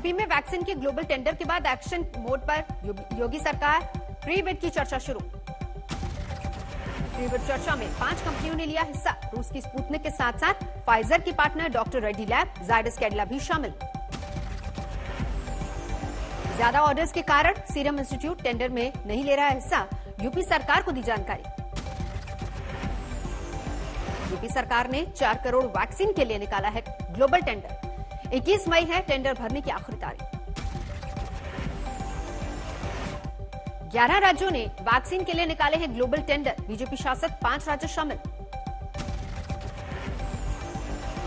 UP में vaccine के global tender के बाद एक्शन मोड पर योगी सरकार। प्री बिड की चर्चा शुरू। प्री बिड चर्चा में 5 कंपनियों ने लिया हिस्सा। रूस की स्पुतनिक के साथ साथ फाइजर की partner doctor Reddy lab, Zydus Cadila भी शामिल। ज्यादा ऑर्डर्स के कारण सीरम इंस्टीट्यूट टेंडर में नहीं ले रहा है हिस्सा। यूपी सरकार को दी जानकारी। यूपी सरकार ने 4 करोड़ वैक्सीन के लिए निकाला है ग्लोबल टेंडर। 21 मई है टेंडर भरने की आखिरी तारीख। 11 राज्यों ने वैक्सीन के लिए निकाले हैं ग्लोबल टेंडर। बीजेपी शासित 5 राज्य शामिल।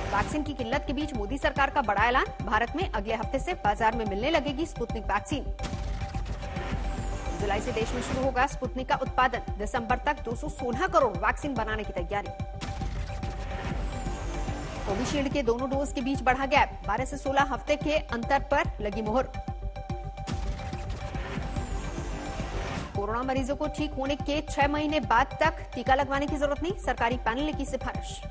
वैक्सीन की किल्लत के बीच मोदी सरकार का बड़ा ऐलान। भारत में अगले हफ्ते से बाजार में मिलने लगेगी स्पुतनिक वैक्सीन। जुलाई से देश में शुरू होगा स्पुतनिक का उत्पादन। दिसंबर तक 216 करोड़ वैक्सीन बनाने की तैयारी। कोविशील्ड के दोनों डोज के बीच बढ़ा गैप। 12 से 16 हफ्ते के अंतर पर लगी मोहर। कोरोना मरीजों को ठीक होने के 6 महीने बाद तक टीका लगवाने की जरूरत नहीं, सरकारी पैनल ने की सिफारिश।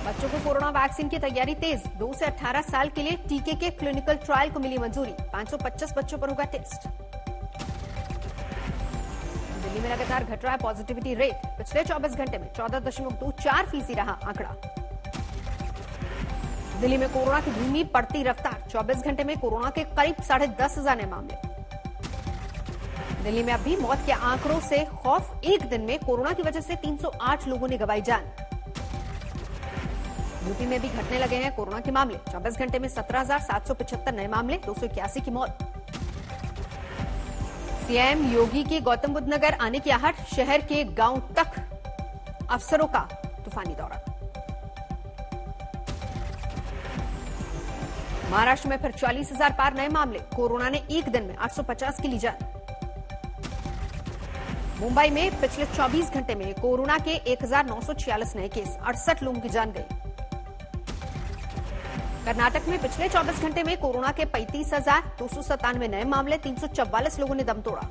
बच्चों को कोरोना वैक्सीन की तैयारी तेज। 2 से 18 साल के लिए टीके के क्लिनिकल ट्रायल को मिली मंजूरी। 525 बच्चों पर होगा टेस्ट। दिल्ली में लगातार घट रहा है पॉजिटिविटी रेट। पिछले 24 घंटे में 14.24% रहा आंकड़ा। दिल्ली में कोरोना की धीमी पड़ती रफ्तार। 24 घंटे में कोरोना के करीब 10,500 नए मामले। दिल्ली में अब भी मौत के आंकड़ों से खौफ। एक दिन में कोरोना की वजह से 308 लोगों ने गंवाई जान। यूपी में भी घटने लगे हैं कोरोना के मामले। 24 घंटे में 17,775 नए मामले, 281 की मौत। सीएम योगी के गौतम बुद्ध नगर आने की आहट। शहर के गांव तक अफसरों का तूफानी दौरा। महाराष्ट्र में फिर 40,000 पार नए मामले। कोरोना ने एक दिन में 850 की ली जान। मुंबई में पिछले 24 घंटे में कोरोना के 1,946 नए केस। 68 लोगों की जान गई। कर्नाटक में पिछले 24 घंटे में कोरोना के 35,297 नए मामले। 344 लोगों ने दम तोड़ा।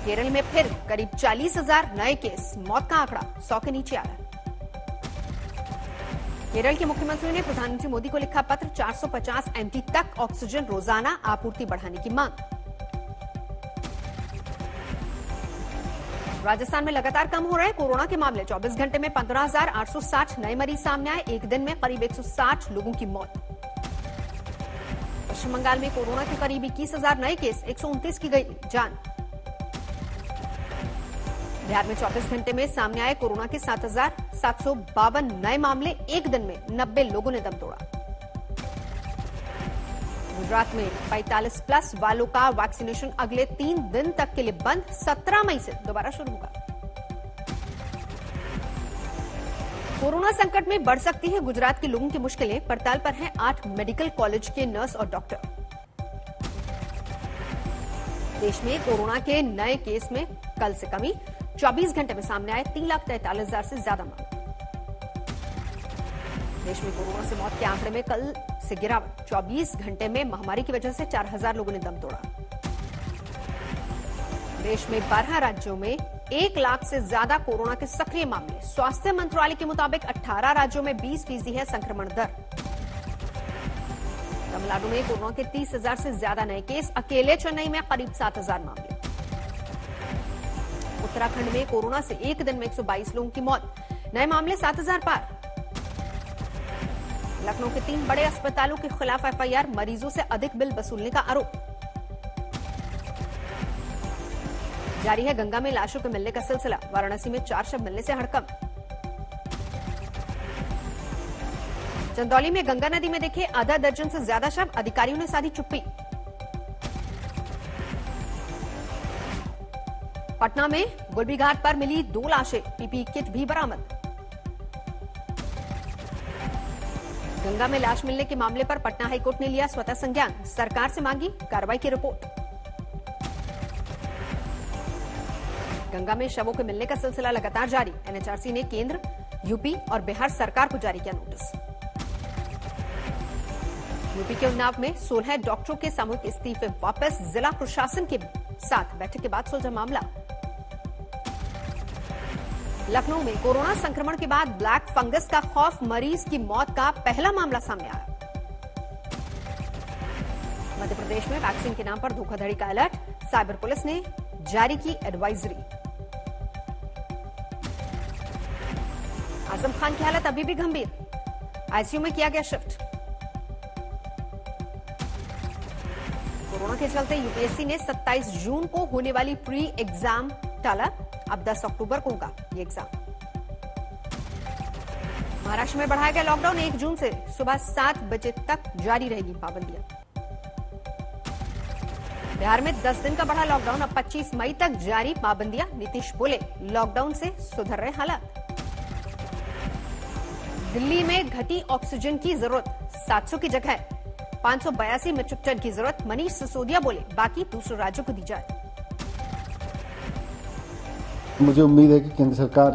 केरल में फिर करीब 40,000 नए केस। मौत का आंकड़ा 100 के नीचे आया। केरल के मुख्यमंत्री ने प्रधानमंत्री मोदी को लिखा पत्र। 450 MT तक ऑक्सीजन रोजाना आपूर्ति बढ़ाने की मांग। राजस्थान में लगातार कम हो रहे हैं कोरोना के मामले। 24 घंटे में 15,860 नए मरीज सामने आए। एक दिन में करीब 160 लोगों की मौत। पश्चिम बंगाल में कोरोना के करीब 21,000 नए केस। 129 की गई जान। बिहार में 24 घंटे में सामने आए कोरोना के 7,752 नए मामले। एक दिन में 90 लोगों ने दम तोड़ा। गुजरात में 45+ वालों का वैक्सीनेशन अगले 3 दिन तक के लिए बंद। 17 मई से दोबारा शुरू होगा। कोरोना संकट में बढ़ सकती है गुजरात के लोगों की मुश्किलें। पड़ताल पर हैं 8 मेडिकल कॉलेज के नर्स और डॉक्टर। देश में कोरोना के नए केस में कल से कमी। 24 घंटे में सामने आए 3,43,000 से ज्यादा मामले। देश में कोरोना से मौत के आंकड़े में कल से गिरावट। 24 घंटे में महामारी की वजह से 4,000 लोगों ने दम तोड़ा। देश में 12 राज्यों में 1 लाख से ज्यादा कोरोना के सक्रिय मामले। स्वास्थ्य मंत्रालय के मुताबिक 18 राज्यों में 20% है संक्रमण दर। तमिलनाडु में कोरोना के 30,000 से ज्यादा नए केस। अकेले चेन्नई में करीब 7,000 मामले। उत्तराखंड में कोरोना से एक दिन में 122 लोगों की मौत। नए मामले 7,000 पार। लखनऊ के 3 बड़े अस्पतालों के खिलाफ FIR। मरीजों से अधिक बिल वसूलने का आरोप। जारी है गंगा में लाशों के मिलने का सिलसिला। वाराणसी में 4 शव मिलने से हड़कंप। चंदौली में गंगा नदी में देखे आधा दर्जन से ज्यादा शव। अधिकारियों ने साधी चुप्पी। पटना में गुलबी घाट पर मिली 2 लाशें। PPE किट भी बरामद। गंगा में लाश मिलने के मामले पर पटना हाईकोर्ट ने लिया स्वतः संज्ञान। सरकार से मांगी कार्रवाई की रिपोर्ट। गंगा में शवों के मिलने का सिलसिला लगातार जारी। NHRC ने केंद्र, यूपी और बिहार सरकार को जारी किया नोटिस। यूपी के उन्नाव में 16 डॉक्टरों के सामूहिक इस्तीफे वापस। जिला प्रशासन के साथ बैठक के बाद सुलझा मामला। लखनऊ में कोरोना संक्रमण के बाद ब्लैक फंगस का खौफ, मरीज की मौत का पहला मामला सामने आया। मध्य प्रदेश में वैक्सीन के नाम पर धोखाधड़ी का अलर्ट, साइबर पुलिस ने जारी की एडवाइजरी। आजम खान की हालत अभी भी गंभीर, आईसीयू में किया गया शिफ्ट। कोरोना के चलते यूपीएससी ने 27 जून को होने वाली प्री एग्जाम टाला, अब 10 अक्टूबर को होगा ये एग्जाम। महाराष्ट्र में बढ़ाया गया लॉकडाउन, 1 जून से सुबह 7 बजे तक जारी रहेगी पाबंदियां। बिहार में 10 दिन का बढ़ा लॉकडाउन, अब 25 मई तक जारी पाबंदियां। नीतीश बोले लॉकडाउन से सुधर रहे हालात। दिल्ली में घटी ऑक्सीजन की जरूरत, 700 की जगह 582 मीट्रिक टन की जरूरत। मनीष सिसोदिया बोले बाकी दूसरे राज्यों को दी जाए। मुझे उम्मीद है कि केंद्र सरकार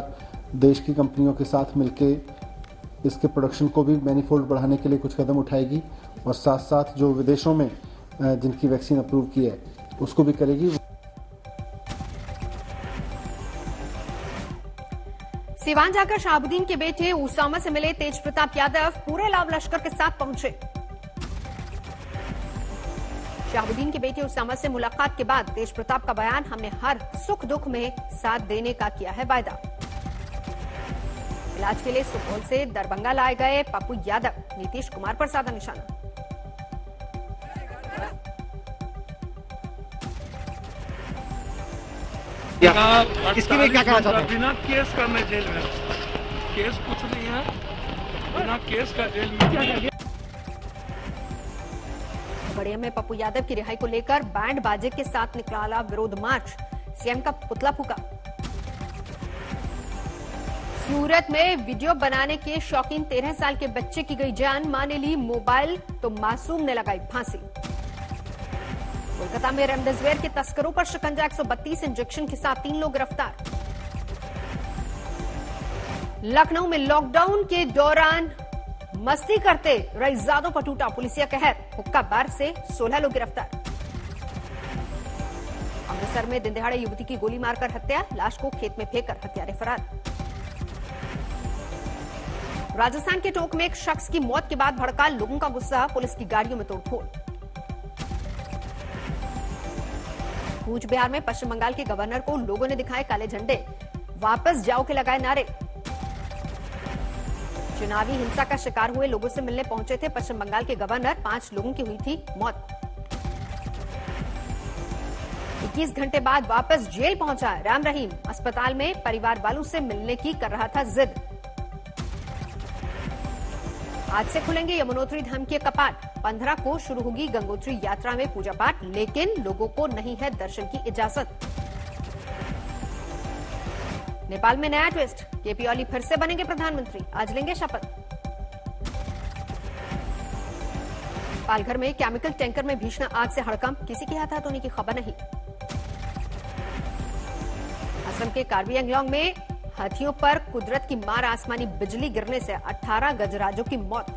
देश की कंपनियों के साथ मिलकर इसके प्रोडक्शन को भी मैनीफोल्ड बढ़ाने के लिए कुछ कदम उठाएगी और साथ साथ जो विदेशों में जिनकी वैक्सीन अप्रूव की है उसको भी करेगी। सिवान जाकर शहाबुद्दीन के बेटे उसामा से मिले तेज प्रताप यादव, पूरे लाव लश्कर के साथ पहुंचे। शहाबुद्दीन के बेटे उसामा से मुलाकात के बाद तेज प्रताप का बयान, हमने हर सुख दुख में साथ देने का किया है वायदा। इलाज के लिए सुपौल से दरभंगा लाए गए पप्पू यादव, नीतीश कुमार पर साधा निशाना। इसके लिए क्या कहना चाहते हैं? बिना केस करने जेल में, केस कुछ नहीं है, बिना केस का जेल में। बड़िया में पप्पू यादव की रिहाई को लेकर बैंड बाजे के साथ निकाला विरोध मार्च, सीएम का पुतला फूका। सूरत में वीडियो बनाने के शौकीन 13 साल के बच्चे की गई जान, मां ने ली मोबाइल तो मासूम ने लगाई फांसी। कोलकाता में रेमडेसिविर के तस्करों पर शिकंजा, 132 इंजेक्शन के साथ 3 लोग गिरफ्तार। लखनऊ में लॉकडाउन के दौरान मस्ती करते रईसजादों पर टूटा पुलिसिया कहर, हुक्का बार से 16 लोग गिरफ्तार। अमृतसर में दिन दहाड़े युवती की गोली मारकर हत्या, लाश को खेत में फेंककर हत्यारे फरार। राजस्थान के टोंक में एक शख्स की मौत के बाद भड़का लोगों का गुस्सा, पुलिस की गाड़ियों में तोड़फोड़। कूच बिहार में पश्चिम बंगाल के गवर्नर को लोगों ने दिखाए काले झंडे, वापस जाओ के लगाए नारे। चुनावी हिंसा का शिकार हुए लोगों से मिलने पहुंचे थे पश्चिम बंगाल के गवर्नर, 5 लोगों की हुई थी मौत। 21 घंटे बाद वापस जेल पहुंचा राम रहीम, अस्पताल में परिवार वालों से मिलने की कर रहा था जिद। आज से खुलेंगे यमुनोत्री धाम के कपाट, 15 को शुरू होगी गंगोत्री यात्रा में पूजा पाठ, लेकिन लोगों को नहीं है दर्शन की इजाजत। नेपाल में नया ट्विस्ट, केपी ओली फिर से बनेंगे प्रधानमंत्री, आज लेंगे शपथ। पालघर में केमिकल टैंकर में भीषण आग से हड़कंप, किसी के हताहत होने की खबर नहीं। असम के कार्बी एंगलोंग में हाथियों पर कुदरत की मार, आसमानी बिजली गिरने से 18 गजराजों की मौत।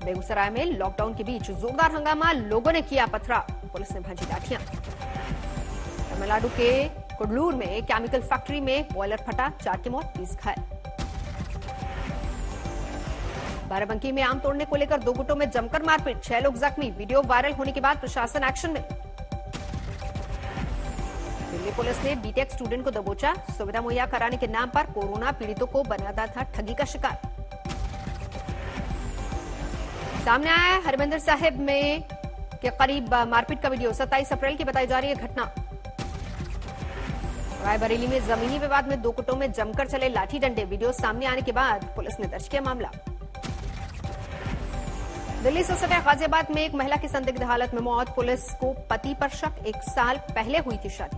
बेगूसराय में लॉकडाउन के बीच जोरदार हंगामा, लोगों ने किया पथराव, पुलिस ने भाजी लाठियां। तमिलनाडु के कुडलूर में केमिकल फैक्ट्री में बॉयलर फटा, 4 की मौत, 20 घायल। बाराबंकी में आम तोड़ने को लेकर 2 गुटों में जमकर मारपीट, 6 लोग जख्मी, वीडियो वायरल होने के बाद प्रशासन एक्शन में। दिल्ली पुलिस ने बीटेक स्टूडेंट को दबोचा, सुविधा मुहैया कराने के नाम पर कोरोना पीड़ितों को बनाता था ठगी का शिकार। सामने आया है हरमंदिर साहिब में के करीब मारपीट का वीडियो, 27 अप्रैल की बताई जा रही है घटना। रायबरेली में जमीनी विवाद में 2 गुटों में जमकर चले लाठी डंडे, वीडियो सामने आने के बाद पुलिस ने दर्ज किया मामला। दिल्ली से सटे गाजियाबाद में एक महिला की संदिग्ध हालत में मौत, पुलिस को पति पर शक, 1 साल पहले हुई थी शादी।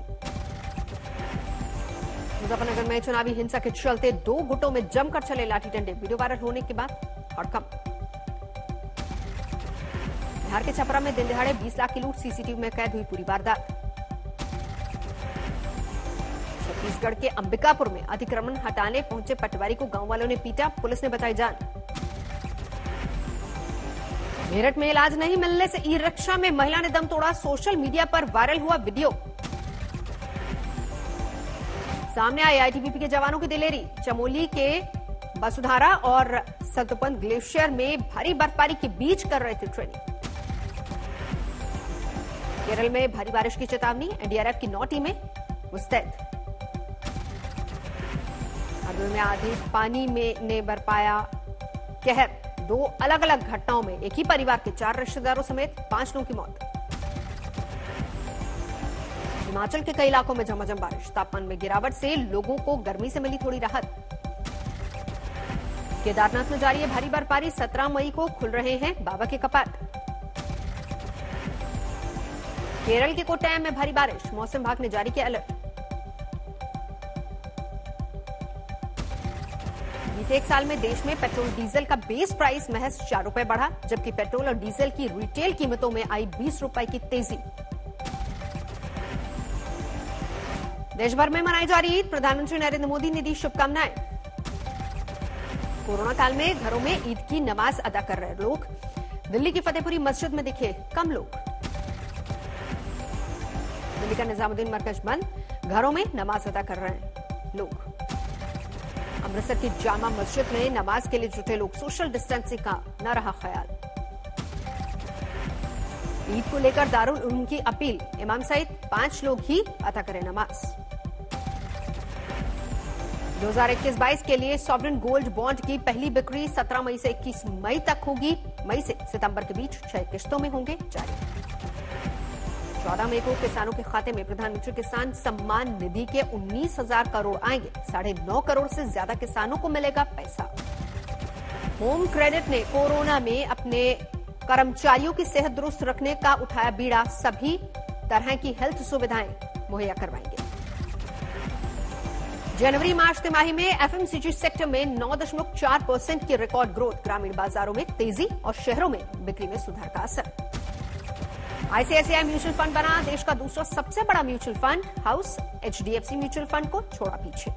मुजफ्फरनगर में चुनावी हिंसा के चलते 2 गुटों में जमकर चले लाठी डंडे, वीडियो वायरल होने के बाद हड़कंप। बिहार के छपरा में दिन दहाड़े 20 लाख की लूट, सीसीटीवी में कैद हुई पूरी वारदात। छत्तीसगढ़ के अंबिकापुर में अतिक्रमण हटाने पहुंचे पटवारी को गांव वालों ने पीटा, पुलिस ने बताई जान। मेरठ में इलाज नहीं मिलने से ई रिक्शा में महिला ने दम तोड़ा, सोशल मीडिया पर वायरल हुआ वीडियो। सामने आई आईटीबीपी के जवानों की दिलेरी। चमोली के बसुधारा और सतुपंत ग्लेशियर में भारी बर्फबारी के बीच कर रहे थे ट्रेनिंग। केरल में भारी बारिश की चेतावनी, एनडीआरएफ की 9 टीमें मुस्तैद। अरवल में आधी पानी में ने बरपाया कहर। 2 अलग अलग घटनाओं में एक ही परिवार के 4 रिश्तेदारों समेत 5 लोगों की मौत। हिमाचल के कई इलाकों में झमाझम बारिश, तापमान में गिरावट से लोगों को गर्मी से मिली थोड़ी राहत। केदारनाथ में जारी है भारी बर्फबारी, 17 मई को खुल रहे हैं बाबा के कपाट। केरल के कोट्टायम में भारी बारिश, मौसम विभाग ने जारी किया अलर्ट। बीते एक साल में देश में पेट्रोल डीजल का बेस प्राइस महज 4 रुपए बढ़ा, जबकि पेट्रोल और डीजल की रिटेल कीमतों में आई 20 रुपए की तेजी। देश भर में मनाई जा रही ईद, प्रधानमंत्री नरेंद्र मोदी ने दी शुभकामनाएं। कोरोना काल में घरों में ईद की नमाज अदा कर रहे लोग। दिल्ली की फतेहपुरी मस्जिद में दिखे कम लोग। दिल्ली का निजामुद्दीन मरकज बंद, घरों में नमाज अदा कर रहे हैं लोग। अमृतसर की जामा मस्जिद में नमाज के लिए जुटे लोग, सोशल डिस्टेंसिंग का न रहा ख्याल। ईद को लेकर दारुल उलूम की अपील, इमाम सहित 5 लोग ही अदा करें नमाज। 2021-22 के लिए सॉवरेन गोल्ड बॉन्ड की पहली बिक्री 17 मई से 21 मई तक होगी। मई से सितंबर के बीच 6 किश्तों में होंगे जारी। 14 मई को किसानों के खाते में प्रधानमंत्री किसान सम्मान निधि के 19,000 करोड़ आएंगे। 9.5 करोड़ से ज्यादा किसानों को मिलेगा पैसा। होम क्रेडिट ने कोरोना में अपने कर्मचारियों की सेहत दुरुस्त रखने का उठाया बीड़ा, सभी तरह की हेल्थ सुविधाएं मुहैया करवाएंगे। जनवरी मार्च तिमाही में एफएमसीजी सेक्टर में 9.4% की रिकॉर्ड ग्रोथ, ग्रामीण बाजारों में तेजी और शहरों में बिक्री में सुधार का असर। आईसीआईसीआई म्यूचुअल फंड बना देश का दूसरा सबसे बड़ा mutual fund, house HDFC mutual fund को छोड़ा पीछे।